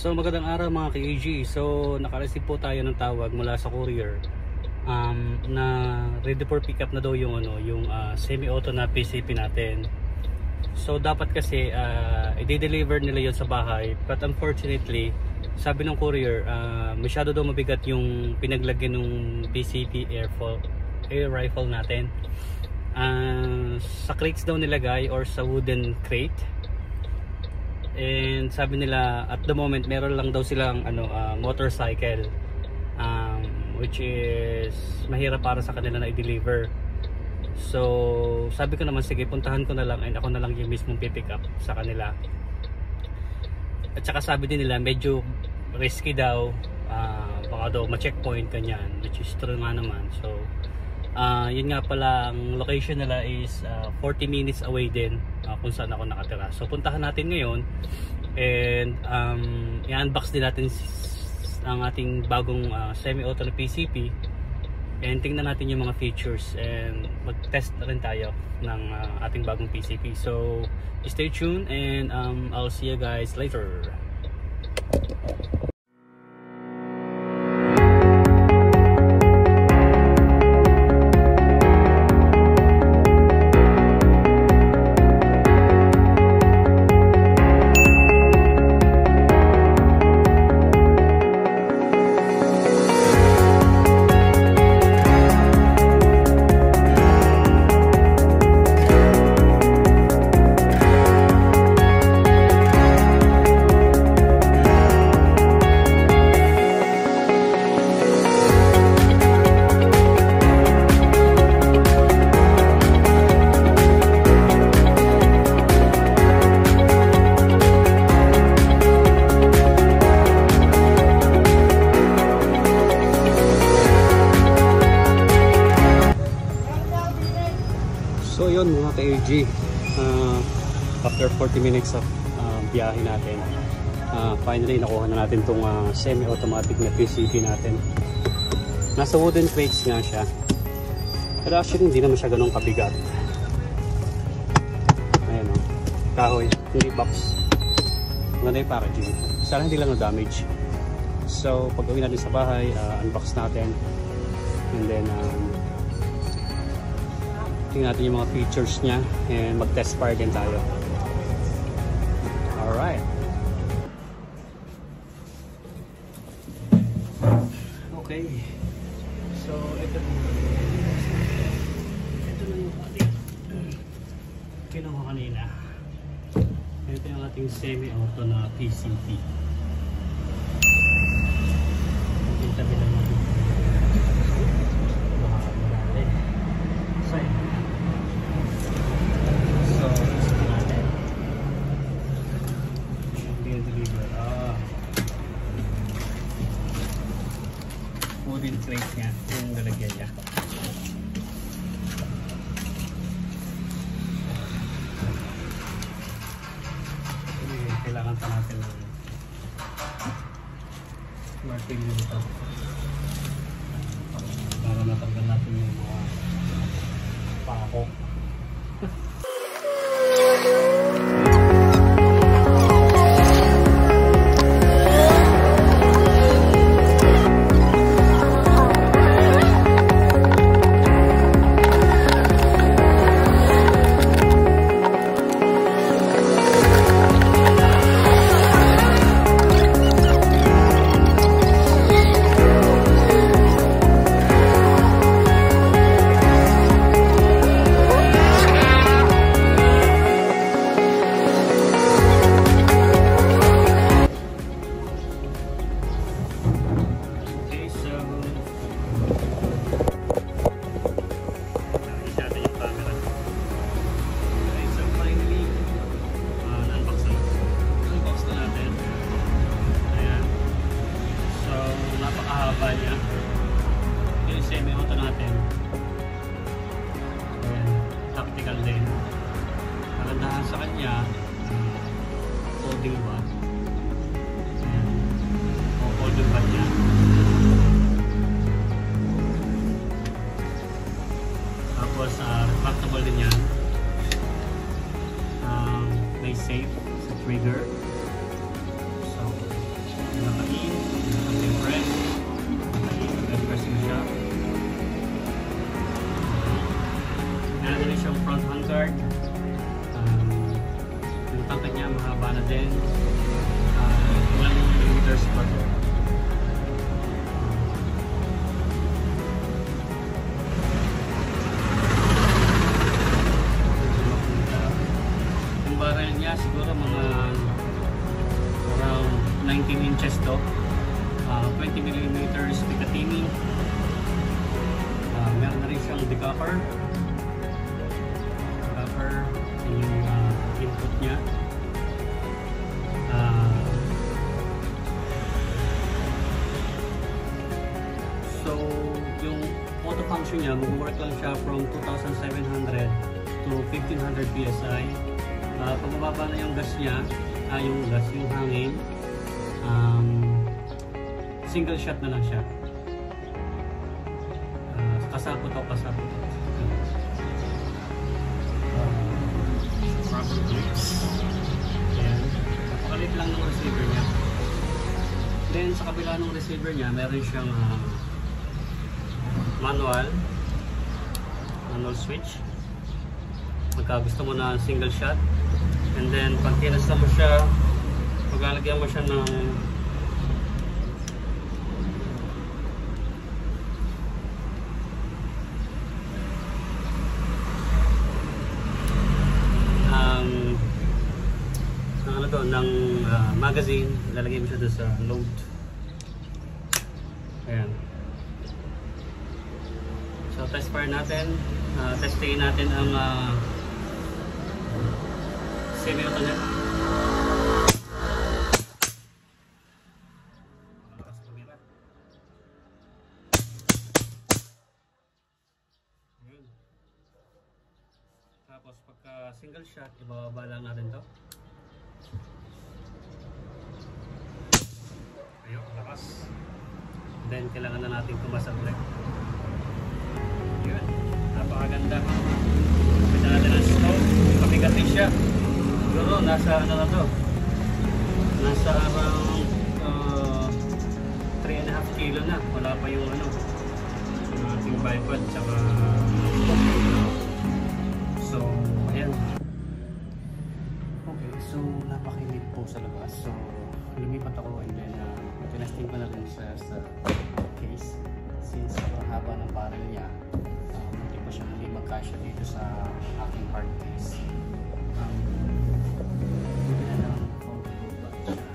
So magandang araw mga ka-AG. So naka-receive po tayo ng tawag mula sa courier na ready for pick up na daw yung semi-auto na PCP natin. So dapat kasi i-deliver nila yon sa bahay, but unfortunately sabi ng courier masyado daw mabigat yung pinaglagyan ng PCP air rifle natin. Sa crates daw nilagay or sa wooden crate. And sabi nila at the moment meron lang daw silang motorcycle which is mahirap para sa kanila na i-deliver. So sabi ko naman sige, puntahan ko na lang and ako na lang yung mismong pipick up sa kanila. At saka sabi din nila medyo risky daw, baka daw ma-checkpoint kanyan, which is true nga naman. So yun nga pala, ang location nila is 40 minutes away din kung saan ako nakatira. So puntahan natin ngayon and i-unbox din natin ang ating bagong semi-auto na PCP and tingnan natin yung mga features and mag-test rin tayo ng ating bagong PCP. So stay tuned and I'll see you guys later. So yun mga ka-AG, after 40 minutes of biyahe natin, finally nakuha na natin itong semi-automatic na PCP natin. Nasa wooden crates nga siya, pero actually hindi naman siya ganun kabigat. Ayan o, kahoy, hindi box. Maganda yung packaging, sana hindi lang na-damage. So pag gawin natin sa bahay, unbox natin and then tingnan natin yung mga features niya and mag-test fire din tayo. Alright. Okay. So, ito na yung ating kinuha kanina. Ito yung ating semi-auto na PCP. Tabi lang natin. Wooden crate niya yung lalagyan niya. Kailangan pa natin ng martilyo dito para matanggal natin yung mga pako. meters pa to. Yung barrel niya siguro mga around 19 inches to. 20mm Picatinny. Meron na rin siyang decocker. Yung input niya. So yung auto function niya, mag-work lang siya from 2,700 to 1,500 PSI. Pag mababa na yung gas niya, yung hangin, single shot na lang siya. Kasapot o kasapot. Rubber grips. Ayan. Napakalit lang ng receiver niya. Then sa kabila ng receiver niya, meron siyang manual switch. Pagka gusto mo na single shot. And then pag kinasta mo siya, paglalagyan mo siya ng magazine, lalagay mo siya doon sa load. Ayan. So test fire natin, testingin natin ang semi-auto niya. Tapos pagka single shot, ibababa lang natin to. Ayun, lakas. Then kailangan na natin tumasan ulit. Yun, napakaganda. Pwede natin ang stove. Pabigat din siya. Siguro nasa ano na to, nasa around 3.5 kilo na. Wala pa yung ano, yung ating bipod tsaka so ayan. Okay, so napakinit po sa labas. So lumipat ako and then tinasting ko na rin sa case. Since sobrang haba ng barrel niya, hindi pa siya muli magkasya dito sa aking hard case. Buti na lang foldable bag siya.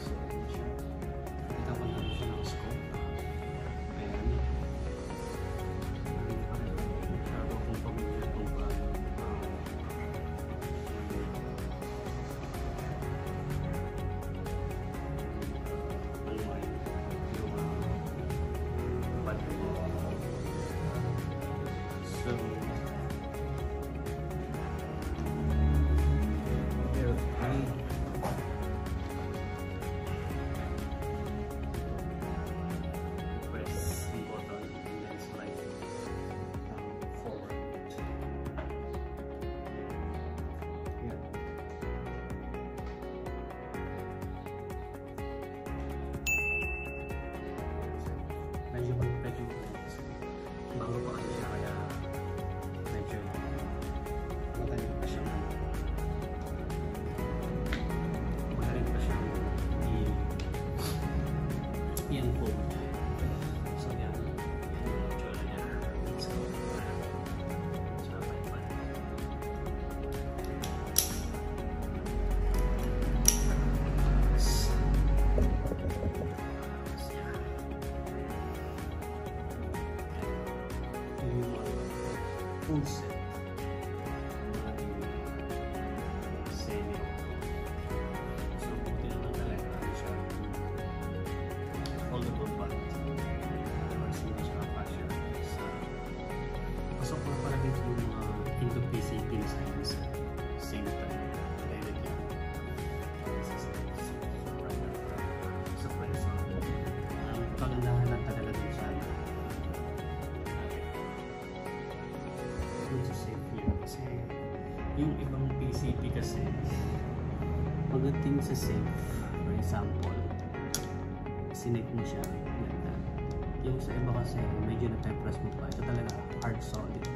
So yun siya. Kita ko na siya ng scope. Ayan. Masyado akong pamilya kung paano so here press the button and then slide forward. Here. Medyo bago pa kasi siya, kaya medyo magaling pa siya i-unfold. So yan yung tsura niya. Let's go. Sabay pa. Full set ng ating semi-auto. So buti naman talaga ano siya, foldable bag. Kasi hindi siya kapasya sa pasok ko para dito yung mga into PCP designs at same time direct yan sa price. Ang pagandahan lang talaga dun sa sa safe niya kasi yung ibang PCP kasi pagdating sa safe, for example sinake mo siya ganda. Yung sa iba kasi medyo na-press mo pa, ito talaga hard solid.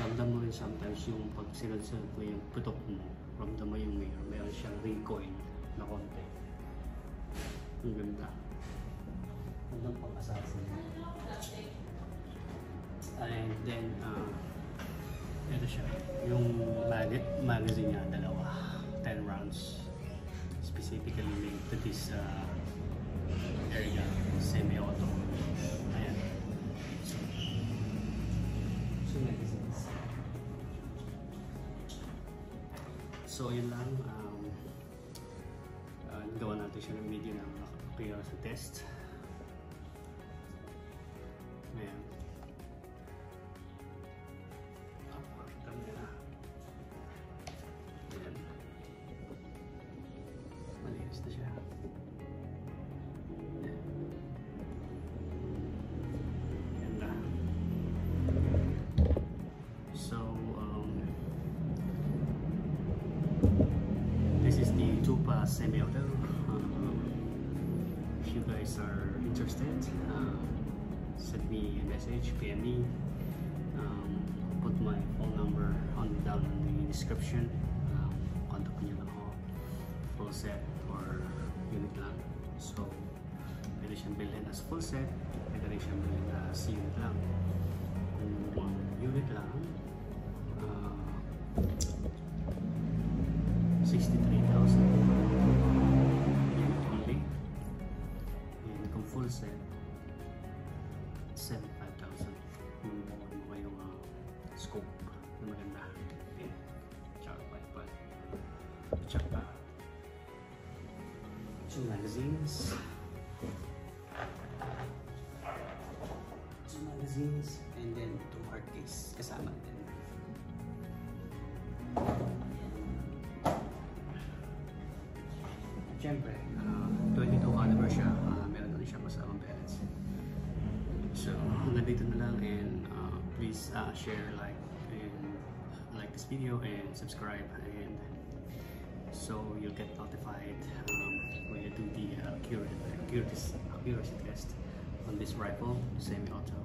ramdam mo rin sometimes yung pag sinunod mo yung putok mo, ramdam mo yung meron siyang recoil na konti. Ang ganda. Gandang pang-assassin. And then, ito siya. Yung magazine niya, dalawa. 10 rounds. Specifically made to this area. Semi-auto. Ayan. So, magazines. So, yun lang. Gawa natin siya ng video ng accuracy test. Ayan. Pakita mo na. Ayan. Malinis na siya. Ayan. Ganda. So, this is the Tupa semi-auto. If you guys are interested, send me a message, PM me. Put my phone number down in the description. Contact nyo lang ako. Full set or unit lang. So, pwede siyang bilhin as full set, pwede rin siyang bilhin as unit lang. Kung unit lang, 63,000 unit only. And kung full set, 75,000. Mamukuha mo kayong scope na maganda. Okay. Tsaka tripod. Tsaka two magazines. And then two hard case kasama din. Siyempre, 22 caliber siya. Meron na siya kasamang pellets. So, hanggang dito na lang, and please share, like this video and subscribe, and so you'll get notified when you do the accuracy test on this rifle, semi-auto.